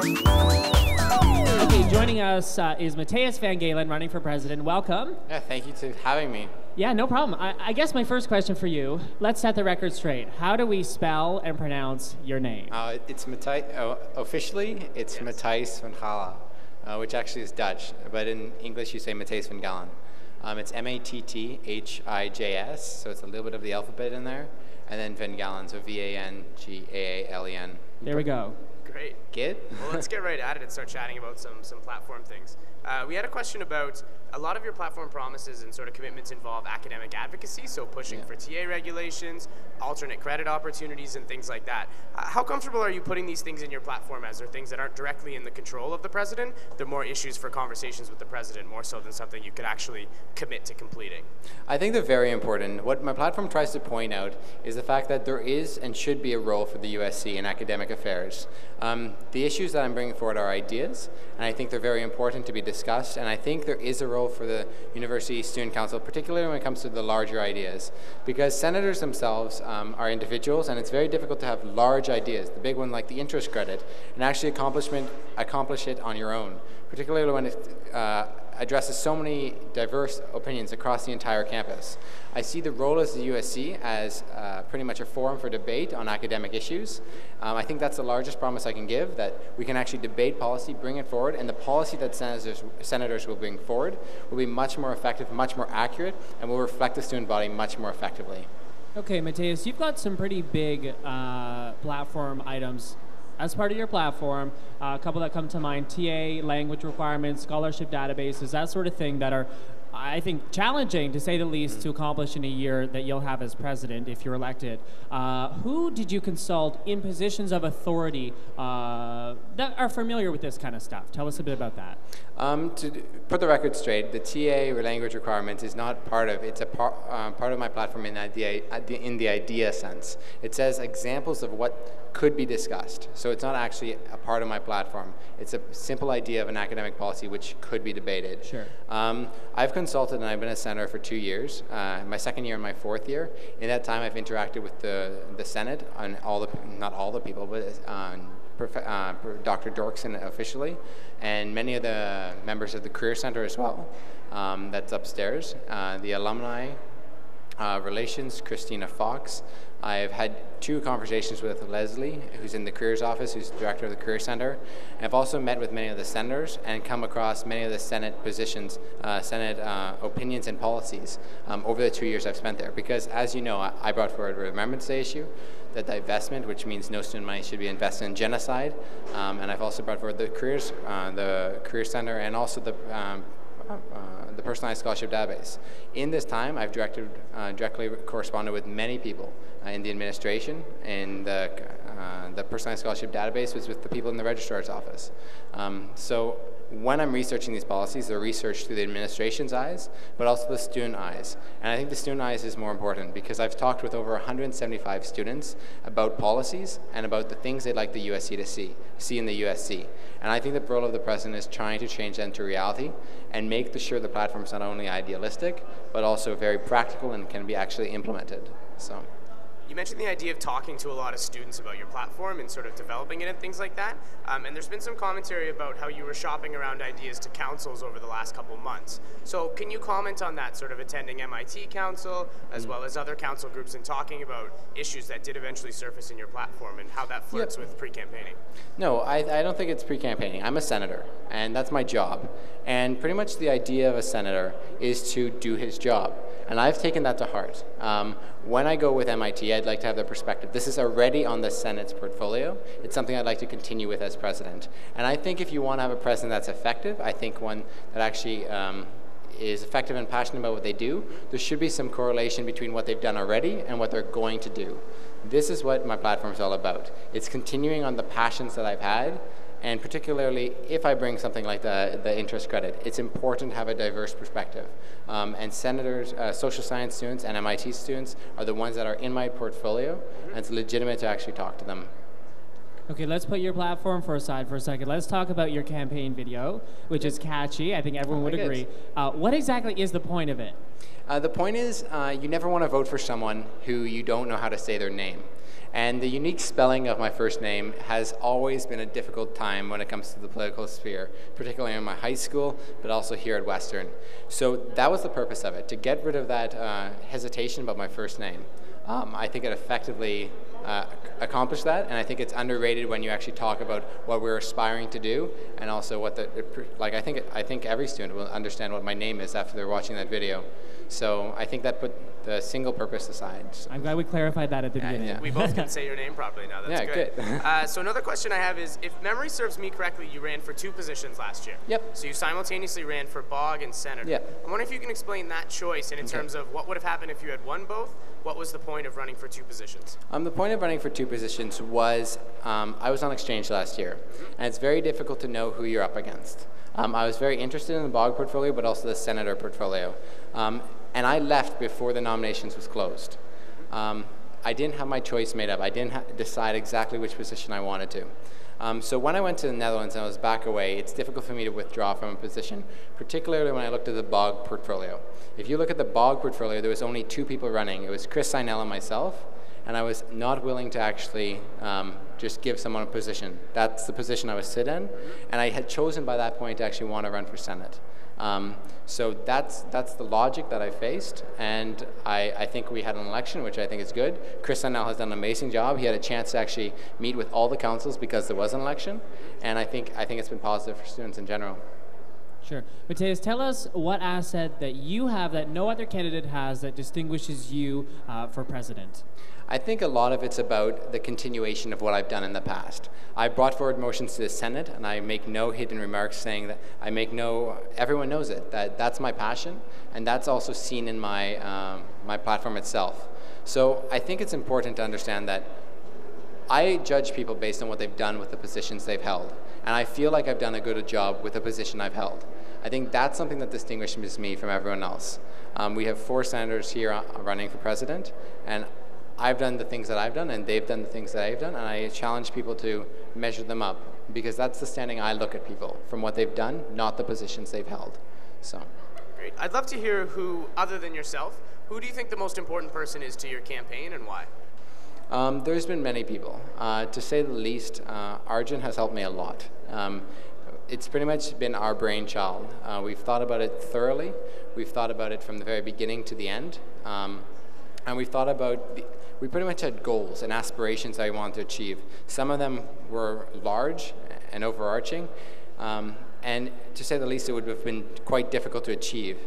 Okay, joining us is Matthijs VanGaalen, running for president. Welcome. Yeah, thank you for having me. Yeah, no problem. I guess my first question for you, let's set the record straight. How do we spell and pronounce your name? It's Matthijs. Officially, it's Matthijs VanGaalen, which actually is Dutch, but in English you say Matthijs VanGaalen. It's M-A-T-T-H-I-J-S, so it's a little bit of the alphabet in there, and then VanGaalen, so V-A-N-G-A-A-L-E-N. There we go. Great. Good? Well, let's get right at it and start chatting about some platform things. We had a question about a lot of your platform promises and sort of commitments involve academic advocacy, so pushing for TA regulations, alternate credit opportunities, and things like that. How comfortable are you putting these things in your platform as they're things that aren't directly in the control of the president? They're more issues for conversations with the president, more so than something you could actually commit to completing. I think they're very important. What my platform tries to point out is the fact that there is and should be a role for the USC in academic affairs. The issues that I'm bringing forward are ideas, and I think they're very important to be discussed, and I think there is a role for the University Student Council, particularly when it comes to the larger ideas, because senators themselves are individuals, and it's very difficult to have large ideas, the big one like the interest credit, and actually accomplish it on your own, particularly when it addresses so many diverse opinions across the entire campus. I see the role as the USC as pretty much a forum for debate on academic issues. I think that's the largest promise I can give, that we can actually debate policy, bring it forward, and the policy that senators will bring forward will be much more effective, much more accurate, and will reflect the student body much more effectively. Okay, Matthijs, you've got some pretty big platform items as part of your platform, a couple that come to mind: TA, language requirements, scholarship databases, that sort of thing that are, I think, challenging, to say the least, to accomplish in a year that you'll have as president if you're elected. Who did you consult in positions of authority that are familiar with this kind of stuff? Tell us a bit about that. To put the record straight, the TA or language requirements is not part of, it's a part of my platform in the idea sense. It says examples of what could be discussed. So it's not actually a part of my platform. It's a simple idea of an academic policy which could be debated. Sure. I've consulted and I've been a senator for 2 years, my second year and my fourth year. In that time I've interacted with the Senate on not all the people, but Dr. Dorkson officially, and many of the members of the Career Center as well. That's upstairs. The alumni relations, Christina Fox. I've had 2 conversations with Leslie, who's in the Careers Office, who's director of the Career Center. And I've also met with many of the senators and come across many of the Senate positions, Senate opinions and policies over the 2 years I've spent there. Because, as you know, I brought forward the Remembrance Day issue, the divestment, which means no student money should be invested in genocide. And I've also brought forward the Career Center, and also the personalized scholarship database. In this time, I've directly corresponded with many people in the administration, and the personalized scholarship database was with the people in the registrar's office. So when I'm researching these policies, they're researched through the administration's eyes, but also the student eyes. And I think the student eyes is more important, because I've talked with over 175 students about policies and about the things they'd like the USC to see in the USC. And I think the role of the president is trying to change that into reality and make sure the platform is not only idealistic, but also very practical and can be actually implemented. So. You mentioned the idea of talking to a lot of students about your platform and sort of developing it and things like that. And there's been some commentary about how you were shopping around ideas to councils over the last couple months. So can you comment on that, sort of attending MIT Council as well as other council groups and talking about issues that did eventually surface in your platform and how that flirts with pre-campaigning? No, I don't think it's pre-campaigning. I'm a senator, and that's my job. And pretty much the idea of a senator is to do his job. And I've taken that to heart. When I go with MIT, I'd like to have their perspective. This is already on the Senate's portfolio. It's something I'd like to continue with as president. And I think if you want to have a president that's effective, I think one that actually is effective and passionate about what they do, there should be some correlation between what they've done already and what they're going to do. This is what my platform is all about. It's continuing on the passions that I've had. And particularly, if I bring something like the interest credit, it's important to have a diverse perspective. And senators, social science students, and MIT students are the ones that are in my portfolio, and it's legitimate to actually talk to them. Okay, let's put your platform aside for a second. Let's talk about your campaign video, which is catchy. I think everyone would agree. What exactly is the point of it? The point is, you never want to vote for someone who you don't know how to say their name. And the unique spelling of my first name has always been a difficult time when it comes to the political sphere, particularly in my high school, but also here at Western. So that was the purpose of it, to get rid of that hesitation about my first name. I think it effectively accomplished that, and I think it's underrated when you actually talk about what we're aspiring to do, and also what I think every student will understand what my name is after they're watching that video. So I think that put the single purpose aside. So. I'm glad we clarified that at the beginning. Yeah. We both can say your name properly now. That's good. So another question I have is, if memory serves me correctly, you ran for 2 positions last year. Yep. So you simultaneously ran for BOG and Senator. Yep. I'm wondering if you can explain that choice, and in terms of what would have happened if you had won both. What was the point of running for 2 positions? The point of running for 2 positions was I was on exchange last year, and it's very difficult to know who you're up against. I was very interested in the BOG portfolio, but also the Senator portfolio. And I left before the nominations was closed. I didn't have my choice made up. I didn't decide exactly which position I wanted to. So when I went to the Netherlands and I was back away, it's difficult for me to withdraw from a position, particularly when I looked at the BOG portfolio. If you look at the BOG portfolio, there was only 2 people running. It was Chris Seinell and myself, and I was not willing to actually just give someone a position. That's the position I was sit in, and I had chosen by that point to actually want to run for Senate. So that's the logic that I faced, and I think we had an election, which I think is good. Chris Seinell has done an amazing job. He had a chance to actually meet with all the councils because there was an election, and I think it's been positive for students in general. Sure. Matthijs, tell us what asset that you have that no other candidate has that distinguishes you for president. I think a lot of it's about the continuation of what I've done in the past. I brought forward motions to the Senate, and I make no hidden remarks saying that everyone knows it, that's my passion, and that's also seen in my, my platform itself. So I think it's important to understand that I judge people based on what they've done with the positions they've held, and I feel like I've done a good job with the position I've held. I think that's something that distinguishes me from everyone else. We have 4 senators here running for president, and I've done the things that I've done, and they've done the things that I've done, and I challenge people to measure them up, because that's the standing I look at people, from what they've done, not the positions they've held. So. Great. I'd love to hear who, other than yourself, who do you think the most important person is to your campaign, and why? There's been many people. To say the least, Arjun has helped me a lot. It's pretty much been our brainchild. We've thought about it thoroughly. We've thought about it from the very beginning to the end. And we've thought about, we pretty much had goals and aspirations that we wanted to achieve. Some of them were large and overarching, and to say the least, it would have been quite difficult to achieve.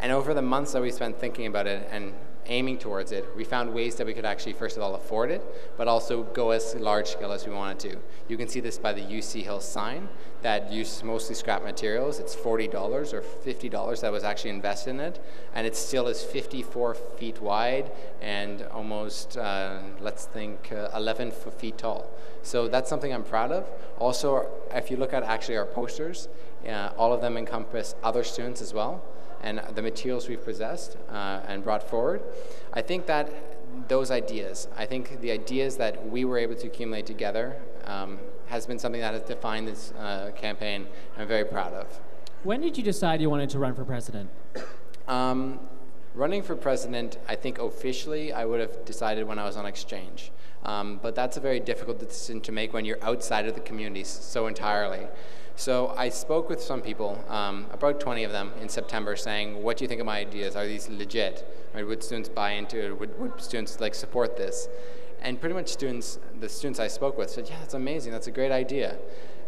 And over the months that we spent thinking about it and aiming towards it, we found ways that we could actually, first of all, afford it, but also go as large scale as we wanted to. You can see this by the UC Hill sign that used mostly scrap materials. It's $40 or $50 that was actually invested in it, and it still is 54 feet wide and almost, let's think, 11 feet tall. So that's something I'm proud of. Also, if you look at actually our posters, all of them encompass other students as well, and the materials we've possessed and brought forward. I think that those ideas, I think the ideas that we were able to accumulate together has been something that has defined this campaign, and I'm very proud of. When did you decide you wanted to run for president? Running for president, I think officially I would have decided when I was on exchange. But that's a very difficult decision to make when you're outside of the community so entirely. So I spoke with some people, about 20 of them in September, saying, what do you think of my ideas? Are these legit? Right? Would students buy into it? Would students like support this? And pretty much the students I spoke with said, yeah, that's amazing, that's a great idea.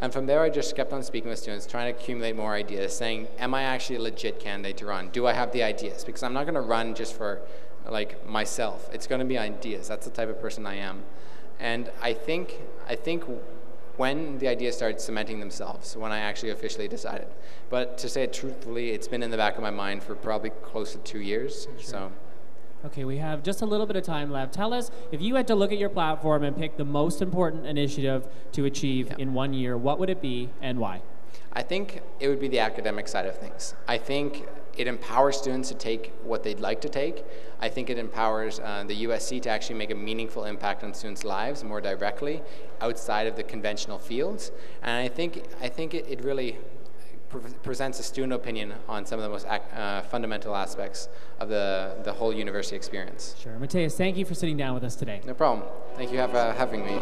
And from there I just kept on speaking with students, trying to accumulate more ideas, saying, am I actually a legit candidate to run? Do I have the ideas? Because I'm not going to run just for like myself. It's going to be ideas. That's the type of person I am. And I think when the ideas started cementing themselves, when I actually officially decided. But to say it truthfully, it's been in the back of my mind for probably close to 2 years. Sure. So. Okay, we have just a little bit of time left. Tell us, if you had to look at your platform and pick the most important initiative to achieve in 1 year, what would it be and why? I think it would be the academic side of things. I think it empowers students to take what they'd like to take. I think it empowers the USC to actually make a meaningful impact on students' lives more directly outside of the conventional fields. And I think it really presents a student opinion on some of the most fundamental aspects of the whole university experience. Sure. Matthijs, thank you for sitting down with us today. No problem. Thank you for having me.